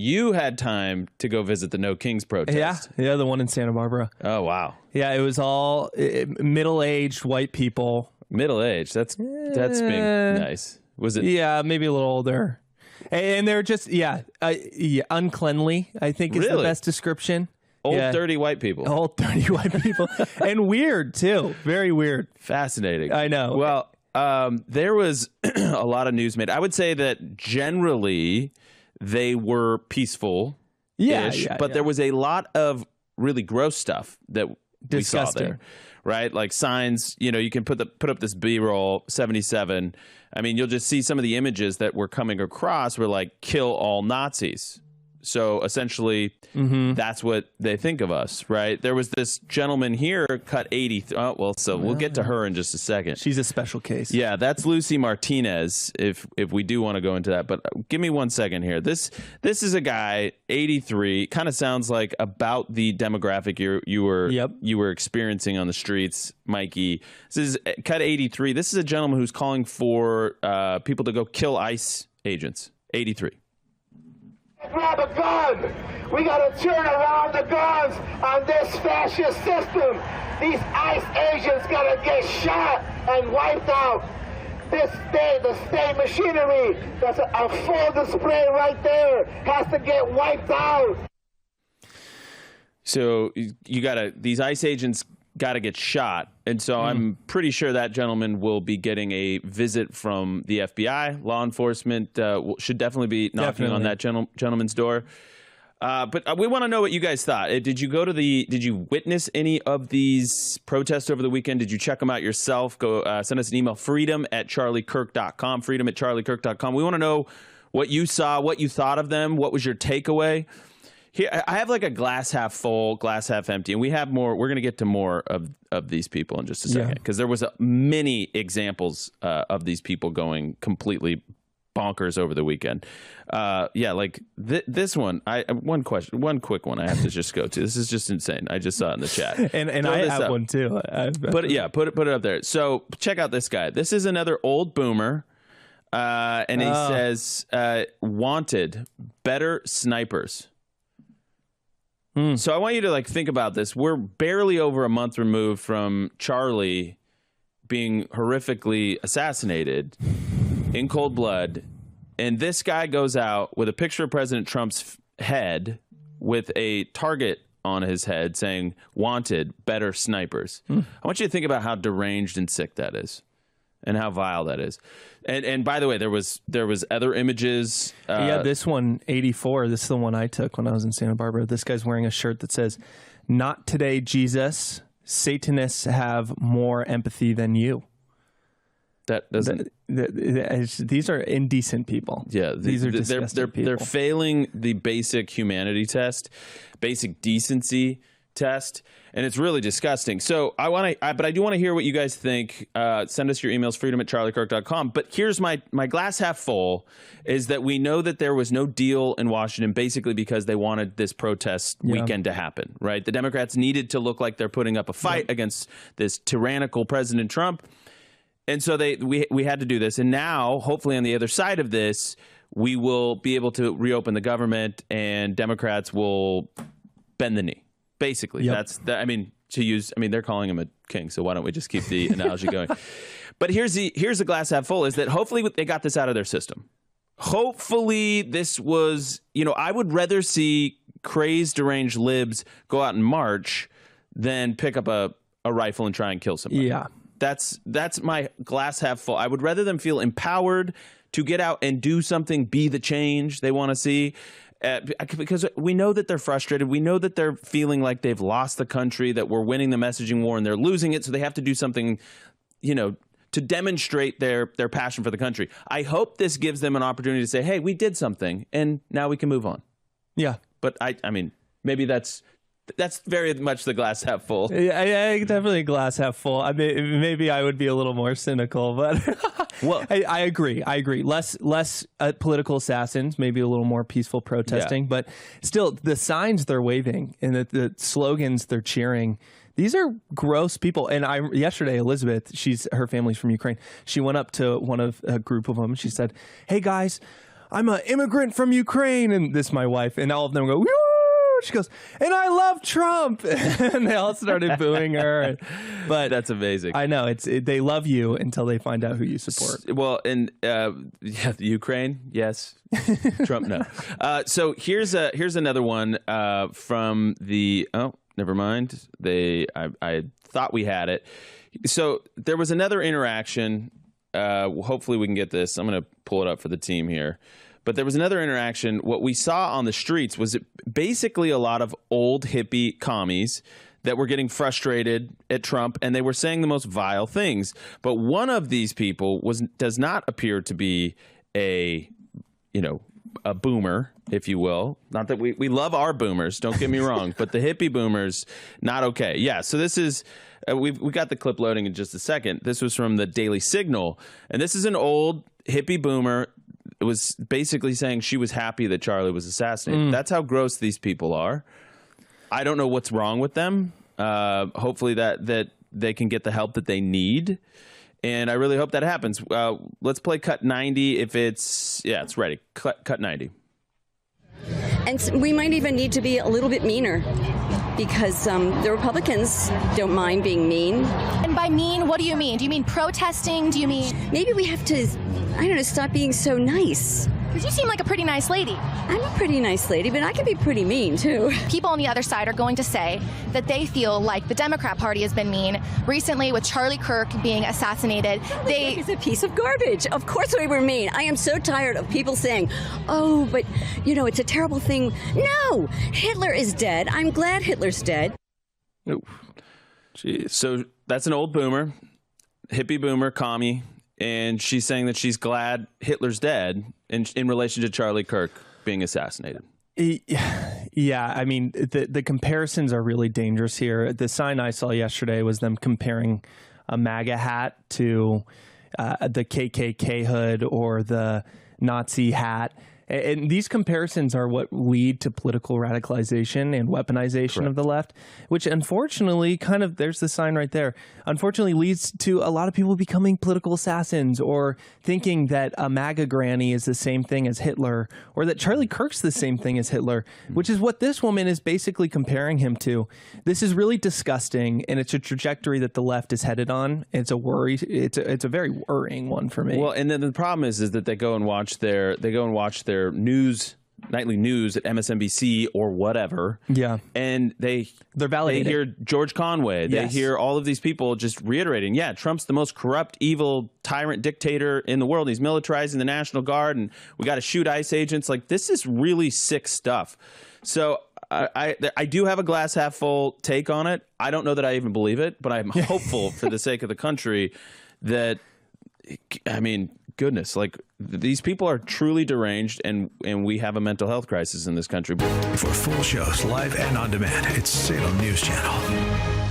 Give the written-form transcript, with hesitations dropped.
You had time to go visit the No Kings protest. Yeah, the one in Santa Barbara. Oh, wow. Yeah, it was all middle-aged white people. Middle-aged. That's being nice. Was it? Yeah, maybe a little older. And they're just, uncleanly, I think is the best description. Old, dirty white people. Old, dirty white people. And weird, too. Very weird. Fascinating. I know. Well, there was a lot of news made. I would say that generally they were peaceful. But there was a lot of really gross stuff that we saw there. Right? Like signs, you can put up this B-roll 77. I mean, you'll just see some of the images that were coming across were like, kill all Nazis. So essentially, that's what they think of us, right? There was this gentleman here, cut 80. We'll get to her in just a second. She's a special case. Yeah, that's Lucy Martinez, if we do want to go into that. But give me 1 second here. This is a guy, 83, kind of sounds like about the demographic you were experiencing on the streets, Mikey. This is cut 83. This is a gentleman who's calling for people to go kill ICE agents, 83. Grab a gun. We got to turn around the guns on this fascist system. These ICE agents got to get shot and wiped out. The state machinery, that's a full display right there, has to get wiped out. So these ICE agents got to get shot. And so I'm pretty sure that gentleman will be getting a visit from the FBI. Law enforcement should definitely be knocking on that gentleman's door. But we want to know what you guys thought. Did you witness any of these protests over the weekend? Did you check them out yourself? Go send us an email, freedom@charliekirk.com, freedom@charliekirk.com. We want to know what you saw, what you thought of them. What was your takeaway? Here, I have like a glass half full, glass half empty, and we have more. We're going to get to more of these people in just a second, because there was many examples of these people going completely bonkers over the weekend. This one. One quick one. I have to just go to. This is just insane. I just saw it in the chat, and I have one too. Put it up there. So check out this guy. This is another old boomer, and he says, "Wanted better snipers." So I want you to think about this. We're barely over a month removed from Charlie being horrifically assassinated in cold blood. And this guy goes out with a picture of President Trump's head with a target on his head saying, "Wanted better snipers." I want you to think about how deranged and sick that is and how vile that is. And by the way, there was other images. This one, 84. This is the one I took when I was in Santa Barbara. This guy's wearing a shirt that says, "Not today, Jesus. Satanists have more empathy than you." That doesn't. These are indecent people. Yeah, these are disgusting people. They're failing the basic humanity test, basic decency test, and it's really disgusting. So but I do want to hear what you guys think. Send us your emails, freedom@charliekirk.com. But here's my glass half full, is that we know that there was no deal in Washington, basically because they wanted this protest weekend to happen, right? The Democrats needed to look like they're putting up a fight against this tyrannical President Trump. And so we had to do this. And now, hopefully on the other side of this, we will be able to reopen the government and Democrats will bend the knee. Basically, they're calling him a king, so why don't we just keep the analogy going? But here's the glass half full, is that hopefully they got this out of their system. Hopefully this was, I would rather see crazed, deranged libs go out and march than pick up a rifle and try and kill somebody. Yeah. That's my glass half full. I would rather them feel empowered to get out and do something, be the change they want to see. Because we know that they're frustrated. We know that they're feeling like they've lost the country, that we're winning the messaging war and they're losing it. So they have to do something, to demonstrate their passion for the country. I hope this gives them an opportunity to say, hey, we did something and now we can move on. Yeah. But I mean, maybe that's very much the glass half full. Yeah, definitely glass half full. I mean, maybe I would be a little more cynical, but well, I agree. Less political assassins, maybe a little more peaceful protesting, but still the signs they're waving and the slogans they're cheering. These are gross people. And yesterday, Elizabeth, her family's from Ukraine. She went up to a group of them. She said, "Hey guys, I'm an immigrant from Ukraine, and this is my wife, and all of them go, woo! She goes, and I love Trump, and they all started booing her. But that's amazing. I know they love you until they find out who you support. Well, and yeah, Ukraine, yes. Trump, no. So here's another one from the. Oh, never mind. I thought we had it. So there was another interaction. Hopefully we can get this. I'm going to pull it up for the team here. But there was another interaction. What we saw on the streets was basically a lot of old hippie commies that were getting frustrated at Trump, and they were saying the most vile things. But one of these people does not appear to be a boomer, if you will. Not that we love our boomers, don't get me wrong, but the hippie boomers, not okay. Yeah, so this is, we got the clip loading in just a second. This was from the Daily Signal, and this is an old hippie boomer. It was basically saying she was happy that Charlie was assassinated. That's how gross these people are. I don't know what's wrong with them. Hopefully that they can get the help that they need. And I really hope that happens. Let's play cut 90 if it's ready. Cut 90. And we might even need to be a little bit meaner because the Republicans don't mind being mean. And by mean, what do you mean? Do you mean protesting? Do you mean... Maybe we have to, I don't know, stop being so nice. Because you seem like a pretty nice lady. I'm a pretty nice lady, but I can be pretty mean, too. People on the other side are going to say that they feel like the Democrat Party has been mean. Recently, with Charlie Kirk being assassinated, He's a piece of garbage. Of course we were mean. I am so tired of people saying, oh, but, it's a terrible thing. No! Hitler is dead. I'm glad Hitler's dead. Ooh. Jeez. So that's an old boomer, hippie boomer, commie. And she's saying that she's glad Hitler's dead in relation to Charlie Kirk being assassinated. Yeah, I mean, the comparisons are really dangerous here. The sign I saw yesterday was them comparing a MAGA hat to the KKK hood or the Nazi hat. And these comparisons are what lead to political radicalization and weaponization of the left, which unfortunately there's the sign right there, unfortunately leads to a lot of people becoming political assassins or thinking that a MAGA granny is the same thing as Hitler or that Charlie Kirk's the same thing as Hitler, which is what this woman is basically comparing him to. This is really disgusting, and it's a trajectory that the left is headed on. It's a worry. It's a very worrying one for me. Well, and then the problem is that they go and watch their nightly news at MSNBC or whatever. Yeah. And they're validated. They hear George Conway. They hear all of these people just reiterating, yeah, Trump's the most corrupt, evil, tyrant dictator in the world. He's militarizing the National Guard, and we got to shoot ICE agents. Like, this is really sick stuff. So I do have a glass half full take on it. I don't know that I even believe it, but I'm hopeful for the sake of the country that, I mean, goodness, like these people are truly deranged, and we have a mental health crisis in this country. For full shows, live and on demand, it's Salem News Channel.